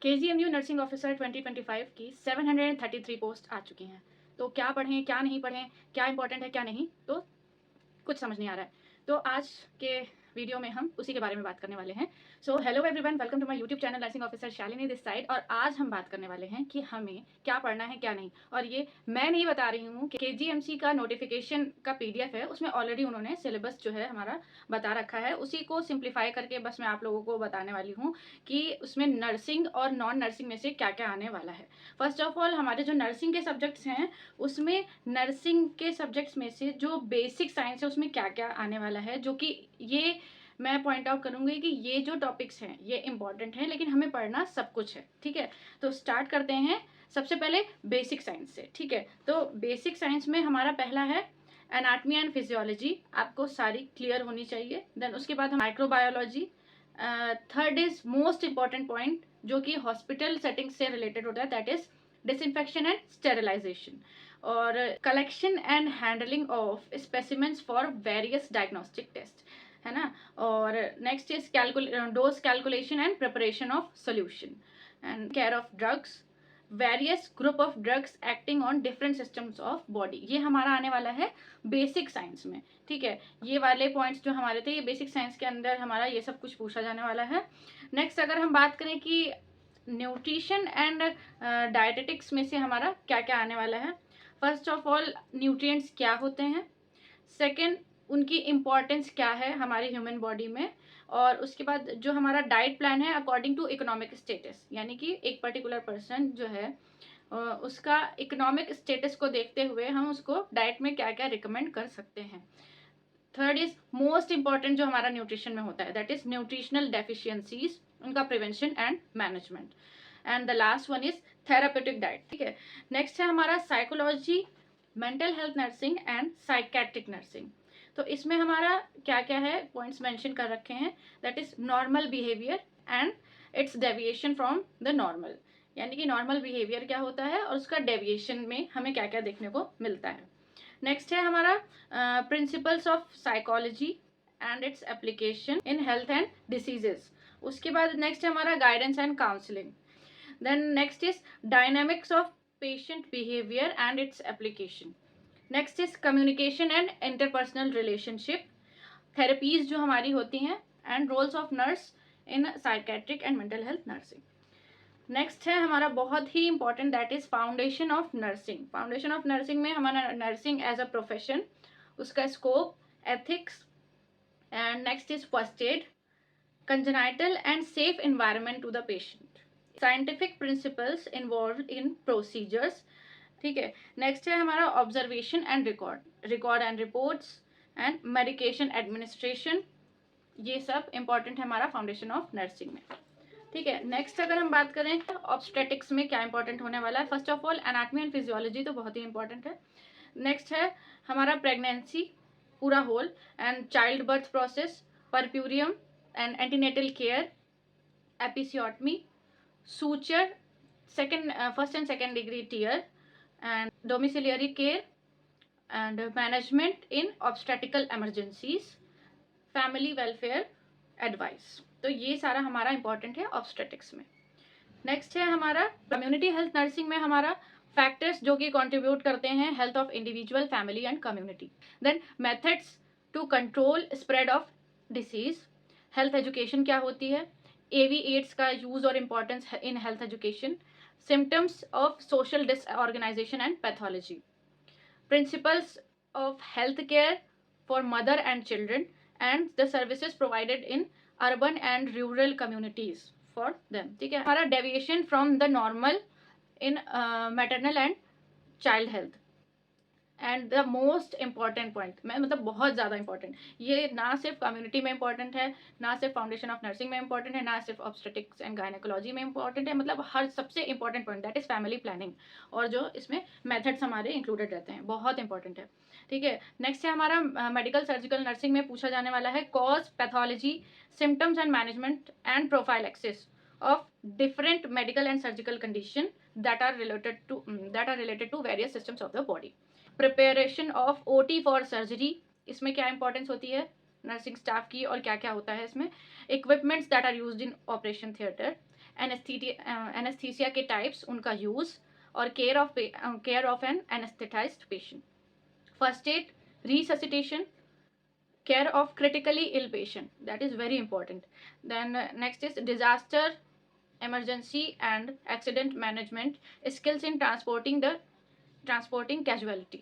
KGMU nursing officer 2025 की 733 post आ चुकी हैं। तो क्या पढ़ें, क्या नहीं पढ़ें, क्या इंपॉर्टेंट है, क्या नहीं, तो कुछ समझ नहीं आ रहा है। तो आज के वीडियो में हम उसी के बारे में बात करने वाले हैं। So hello everyone, welcome to my YouTube channel nursing officer Shalini this side. और आज हम बात करने वाले हैं कि हमें क्या पढ़ना है, क्या नहीं। और ये मैं नहीं बता रही हूँ कि KGMC का नोटिफिकेशन का PDF है, उसमें ऑलरेडी उन्होंने सिलेबस जो है हमारा बता रखा है। उसी को सिंप्लीफाई करके बस मैं आप लोगों को बताने वाली हूँ कि उसमें नर्सिंग और नॉन नर्सिंग में से क्या क्या आने वाला है। फर्स्ट ऑफ ऑल, हमारे जो नर्सिंग के सब्जेक्ट्स हैं उसमें नर्सिंग के सब्जेक्ट्स में से जो बेसिक साइंस है उसमें क्या क्या आने वाला है, जो कि ये मैं पॉइंट आउट करूंगी कि ये जो टॉपिक्स हैं ये इंपॉर्टेंट हैं, लेकिन हमें पढ़ना सब कुछ है। ठीक है, तो स्टार्ट करते हैं सबसे पहले बेसिक साइंस से। ठीक है, तो बेसिक साइंस में हमारा पहला है एनाटमी एंड फिजियोलॉजी, आपको सारी क्लियर होनी चाहिए। देन उसके बाद हम microbiology. Third is most important point जो कि हॉस्पिटल सेटिंग से रिलेटेड होता है, that is disinfection and sterilisation और collection and handling of specimens for various diagnostic test, है ना। और next is dose calculation and preparation of solution and care of drugs, various group of drugs acting on different systems of body. ये हमारा आने वाला है basic science में। ठीक है, ये वाले पॉइंट्स जो हमारे थे ये बेसिक साइंस के अंदर हमारा ये सब कुछ पूछा जाने वाला है। नेक्स्ट अगर हम बात करें कि न्यूट्रिशन एंड डायटेटिक्स में से हमारा क्या क्या आने वाला है। फर्स्ट ऑफ ऑल, न्यूट्रिएंट्स क्या होते हैं। सेकेंड, उनकी इम्पॉर्टेंस क्या है हमारी ह्यूमन बॉडी में। और उसके बाद जो हमारा डाइट प्लान है अकॉर्डिंग टू इकोनॉमिक स्टेटस, यानी कि एक पर्टिकुलर पर्सन जो है उसका इकोनॉमिक स्टेटस को देखते हुए हम उसको डाइट में क्या क्या रिकमेंड कर सकते हैं। थर्ड इज मोस्ट इंपॉर्टेंट जो हमारा न्यूट्रिशन में होता है, दैट इज न्यूट्रिशनल डेफिशिएंसीज, उनका prevention and management. And the last one is therapeutic diet. ठीक है, नेक्स्ट है हमारा psychology, mental health nursing and psychiatric nursing. तो इसमें हमारा क्या क्या है पॉइंट्स मेंशन कर रखे हैं, that is normal behaviour and it's deviation from the normal, यानी कि नॉर्मल बिहेवियर क्या होता है और उसका डेविएशन में हमें क्या क्या देखने को मिलता है। नेक्स्ट है हमारा principles of psychology and its application in health and diseases. उसके बाद नेक्स्ट है हमारा guidance and counselling. Then next is dynamics of patient behaviour and its application. Next is communication and interpersonal relationship, therapies जो हमारी होती हैं, and roles of nurse in psychiatric and mental health nursing. Next है हमारा बहुत ही important, that is foundation of nursing. Foundation of nursing में हमारा नर्सिंग एज अ प्रोफेशन, उसका scope, ethics, and next is first aid, congenital and safe environment to the patient, scientific principles involved in procedures। ठीक है, next है हमारा observation and record and reports and medication administration. ये सब important है हमारा foundation of nursing में। ठीक है, नेक्स्ट अगर हम बात करें ऑब्स्टेटिक्स में क्या इंपॉर्टेंट होने वाला है। First of all, anatomy and physiology तो बहुत ही इंपॉर्टेंट है। नेक्स्ट है हमारा प्रेगनेंसी पूरा whole and child birth process, puerperium and antenatal care, episiotomy, suture, first and second degree tear, and domiciliary care and management in obstetrical emergencies, family welfare advice। तो ये सारा हमारा इंपॉर्टेंट है obstetrics में। Next है हमारा community health nursing में हमारा फैक्टर्स जो कि कंट्रीब्यूट करते हैं health of individual, family and community. Then methods to control spread of disease, health education क्या होती है, AV एड्स का यूज और importance in health education, symptoms of social disorganisation and pathology, principles of health care for mother and children and the services provided in urban and rural communities for them. ठीक है, हमारा deviation from the normal in maternal and child health. And the most important point, मैं मतलब बहुत ज़्यादा important, ये ना सिर्फ कम्युनिटी में इंपॉर्टेंट है, ना सिर्फ फाउंडेशन ऑफ नर्सिंग में इंपॉर्टेंट है, ना सिर्फ ऑब्स्टेटिक्स एंड गायनेकोलॉजी में इंपॉर्टेंट है, मतलब हर सबसे important point that is family planning, और जो इसमें मेथड्स हमारे इंक्लूडेड रहते हैं, बहुत इंपॉर्टेंट है। ठीक है, नेक्स्ट है हमारा मेडिकल सर्जिकल नर्सिंग में पूछा जाने वाला है cause, pathology, symptoms and management and prophylaxis of different medical and surgical condition that are related to various systems of the body, preparation of OT for surgery, इसमें क्या importance होती है nursing staff की और क्या क्या होता है इसमें, equipments that are used in operation theatre, anaesthesia के टाइप्स, उनका यूज़, और care of an anaesthetised patient. First aid, resuscitation, care of critically ill patient, that is very important. Then next is disaster, emergency and accident management, skills in transporting casualty,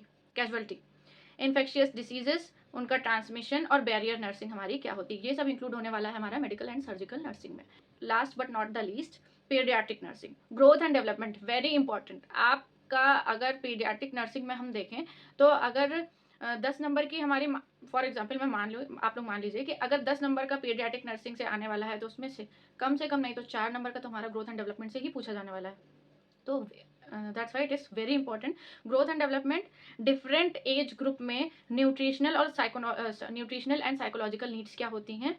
infectious diseases, उनका transmission, और barrier nursing हमारी क्या होती है, ये सब include होने वाला है हमारा मेडिकल एंड सर्जिकल नर्सिंग में। Last but not the least, paediatric nursing, growth and development, very important. आपका अगर पीडियाट्रिक नर्सिंग में हम देखें तो अगर 10 नंबर की हमारी, फॉर एग्जांपल मैं मान लूँ, आप लोग मान लीजिए कि अगर 10 नंबर का पीडियाट्रिक नर्सिंग से आने वाला है तो उसमें से कम नहीं तो 4 नंबर का तो हमारा ग्रोथ एंड डेवलपमेंट से ही पूछा जाने वाला है। तो that's why it is very important. Growth and development, different age group में न्यूट्रिशनल एंड साइकोलॉजिकल नीड्स क्या होती हैं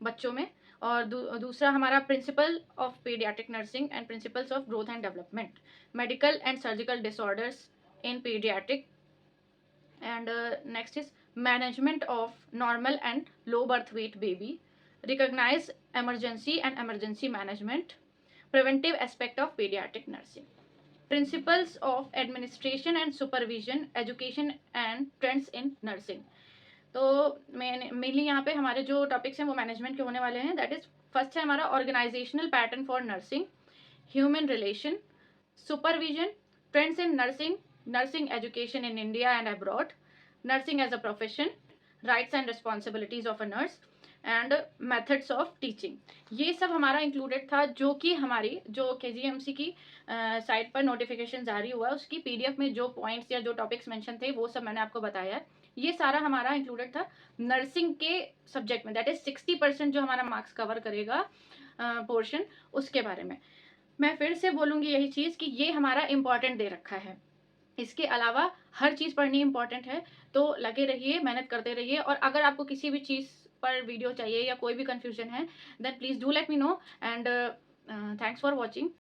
बच्चों में, और दूसरा हमारा principle of paediatric nursing and principles of growth and development, medical and surgical disorders in paediatric, and next is management of normal and low birth weight baby, recognize emergency and emergency management, preventive aspect of pediatric nursing, principles of administration and supervision, education and trends in nursing। तो mainly यहाँ पे हमारे जो topics हैं वो management के होने वाले हैं। दैट इज फर्स्ट है हमारा organisational pattern for nursing, human relation, supervision, trends in nursing, nursing education in India and abroad, nursing as a profession, rights and responsibilities of a nurse, and methods of teaching। ये सब हमारा included था, जो कि हमारी जो KGMC की site पर नोटिफिकेशन जारी हुआ उसकी PDF में जो पॉइंट्स या जो टॉपिक्स मेंशन थे वो सब मैंने आपको बताया है। ये सारा हमारा इंक्लूडेड था नर्सिंग के सब्जेक्ट में, दैट इज 60% जो हमारा मार्क्स कवर करेगा पोर्शन, उसके बारे में। मैं फिर से बोलूँगी यही चीज़ कि ये हमारा इम्पॉर्टेंट दे रखा है, इसके अलावा हर चीज़ पढ़नी इंपॉर्टेंट है। तो लगे रहिए, मेहनत करते रहिए, और अगर आपको किसी भी चीज़ पर वीडियो चाहिए या कोई भी कन्फ्यूजन है then please do let me know, and thanks for watching.